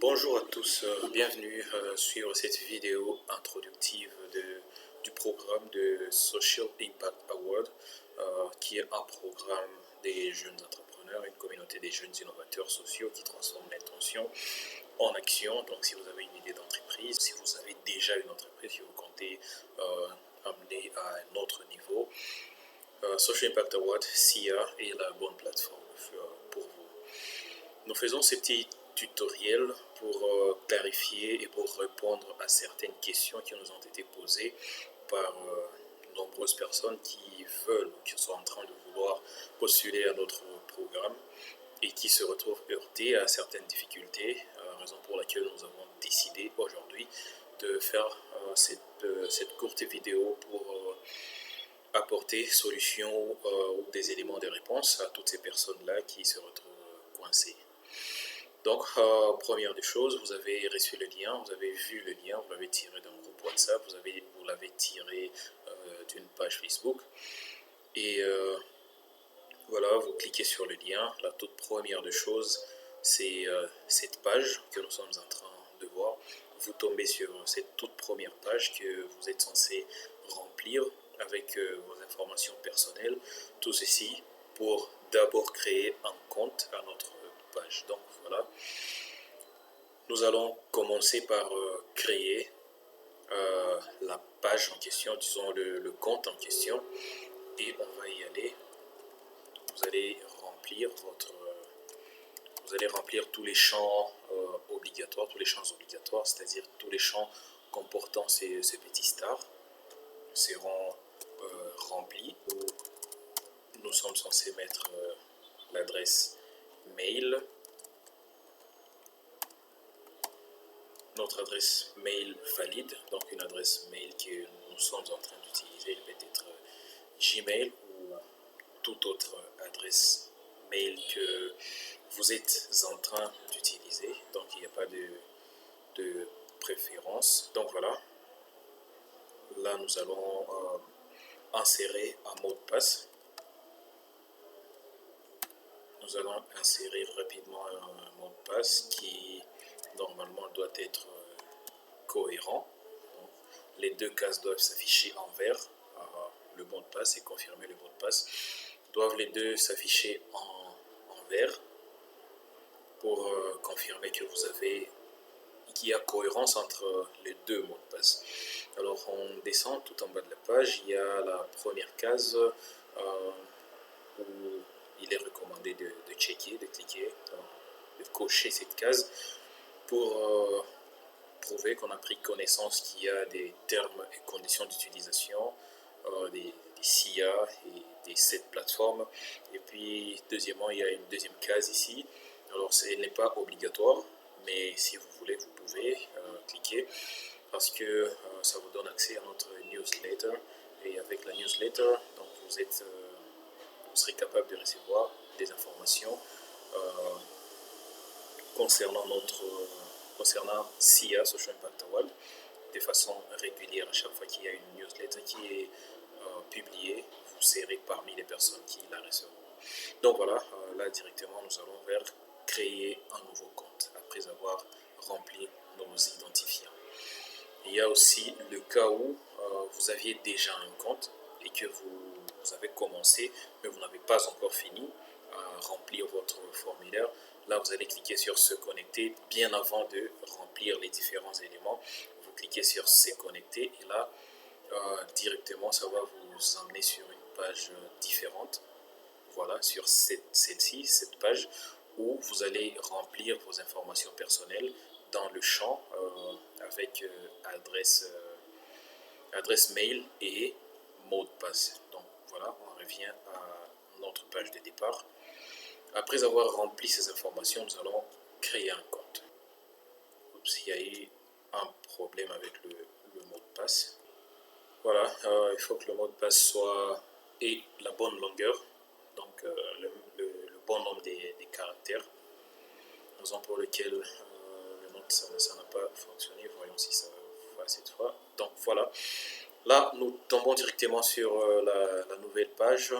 Bonjour à tous, bienvenue sur cette vidéo introductive du programme de Social Impact Award, qui est un programme des jeunes entrepreneurs, une communauté des jeunes innovateurs sociaux qui transforment l'intention en action. Donc si vous avez une idée d'entreprise, si vous avez déjà une entreprise, si vous comptez amener à un autre niveau, Social Impact Award, SIA, est la bonne plateforme pour vous. Nous faisons ces petits tutoriels pour clarifier et pour répondre à certaines questions qui nous ont été posées par nombreuses personnes qui veulent, qui sont en train de vouloir postuler à notre programme et qui se retrouvent heurtés à certaines difficultés, raison pour laquelle nous avons décidé aujourd'hui de faire cette courte vidéo pour apporter solutions ou des éléments de réponse à toutes ces personnes-là qui se retrouvent coincées. Donc, première des choses, vous avez reçu le lien, vous avez vu le lien, vous l'avez tiré d'un groupe WhatsApp, vous l'avez tiré d'une page Facebook. Et voilà, vous cliquez sur le lien. La toute première des choses, c'est cette page que nous sommes en train de voir. Vous tombez sur cette toute première page que vous êtes censé remplir avec vos informations personnelles. Tout ceci pour d'abord créer un compte à notre page. Donc voilà, nous allons commencer par créer la page en question, disons le compte en question, et on va y aller. Vous allez remplir tous les champs obligatoires, c'est-à-dire tous les champs comportant ces petits stars seront remplis. Nous sommes censés mettre l'adresse mail, notre adresse mail valide, donc une adresse mail que nous sommes en train d'utiliser, elle peut être Gmail ou toute autre adresse mail que vous êtes en train d'utiliser, donc il n'y a pas de préférence. Donc voilà, là nous allons insérer un mot de passe. Nous allons insérer rapidement un mot de passe qui normalement doit être cohérent. Donc, les deux cases doivent s'afficher en vert, le mot de passe et confirmer le mot de passe doivent les deux s'afficher en vert pour confirmer que qu'il y a cohérence entre les deux mots de passe. Alors on descend tout en bas de la page, il y a la première case où il est recommandé de checker, de cliquer, de cocher cette case pour prouver qu'on a pris connaissance qu'il y a des termes et conditions d'utilisation, des SIA et des 7 plateformes. Et puis deuxièmement, il y a une deuxième case ici. Alors ce n'est pas obligatoire, mais si vous voulez, vous pouvez cliquer parce que ça vous donne accès à notre newsletter. Et avec la newsletter, donc vous serez capable de recevoir des informations concernant SIA, Social Impact Award, de façon régulière. À chaque fois qu'il y a une newsletter qui est publiée, vous serez parmi les personnes qui la recevront. Donc voilà, là directement nous allons vers créer un nouveau compte après avoir rempli nos identifiants. Il y a aussi le cas où vous aviez déjà un compte et que vous avez commencé mais vous n'avez pas encore fini à remplir votre formulaire. Là vous allez cliquer sur se connecter bien avant de remplir les différents éléments. Vous cliquez sur se connecter et là directement ça va vous emmener sur une page différente. Voilà, sur celle-ci, cette page où vous allez remplir vos informations personnelles dans le champ avec adresse mail et mot de passe. Donc voilà, on revient à notre page de départ. Après avoir rempli ces informations, nous allons créer un compte. Oups, il y a eu un problème avec le mot de passe. Voilà, il faut que le mot de passe soit et la bonne longueur, donc le bon nombre des caractères, raison pour laquelle le note ça n'a pas fonctionné. Voyons si ça va cette fois. Donc voilà, là nous tombons directement sur la nouvelle page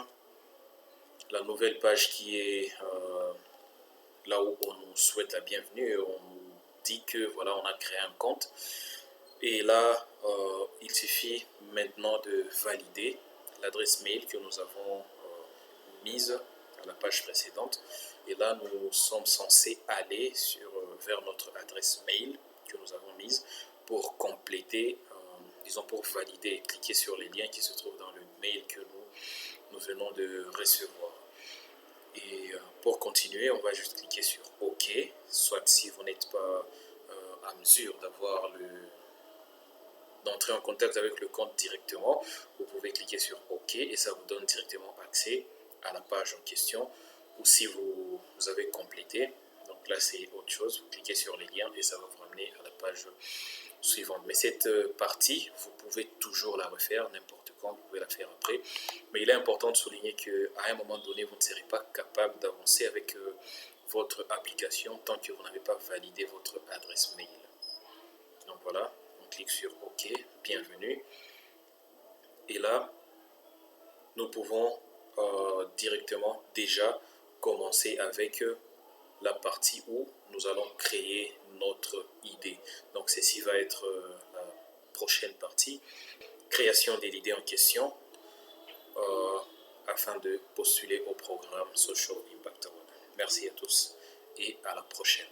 qui est là où on nous souhaite la bienvenue et on nous dit que voilà, on a créé un compte. Et là, il suffit maintenant de valider l'adresse mail que nous avons mise à la page précédente. Et là, nous sommes censés aller vers notre adresse mail que nous avons mise pour compléter, disons pour valider et cliquer sur les liens qui se trouvent dans le mail que nous venons de recevoir. Et pour continuer, on va juste cliquer sur OK, soit si vous n'êtes pas à mesure d'entrer en contact avec le compte directement, vous pouvez cliquer sur OK et ça vous donne directement accès à la page en question. Ou si vous avez complété, donc là c'est autre chose, vous cliquez sur les liens et ça va vous ramener à la page suivante. Mais cette partie, vous pouvez toujours la refaire n'importe quand, vous pouvez la faire après. Mais il est important de souligner qu'à un moment donné, vous ne serez pas capable d'avancer avec votre application tant que vous n'avez pas validé votre adresse mail. Donc voilà, on clique sur OK, bienvenue. Et là, nous pouvons directement déjà commencer avec la partie où nous allons créer notre idée. Donc ceci va être la prochaine partie, création de l'idée en question afin de postuler au programme Social Impact Award. Merci à tous et à la prochaine.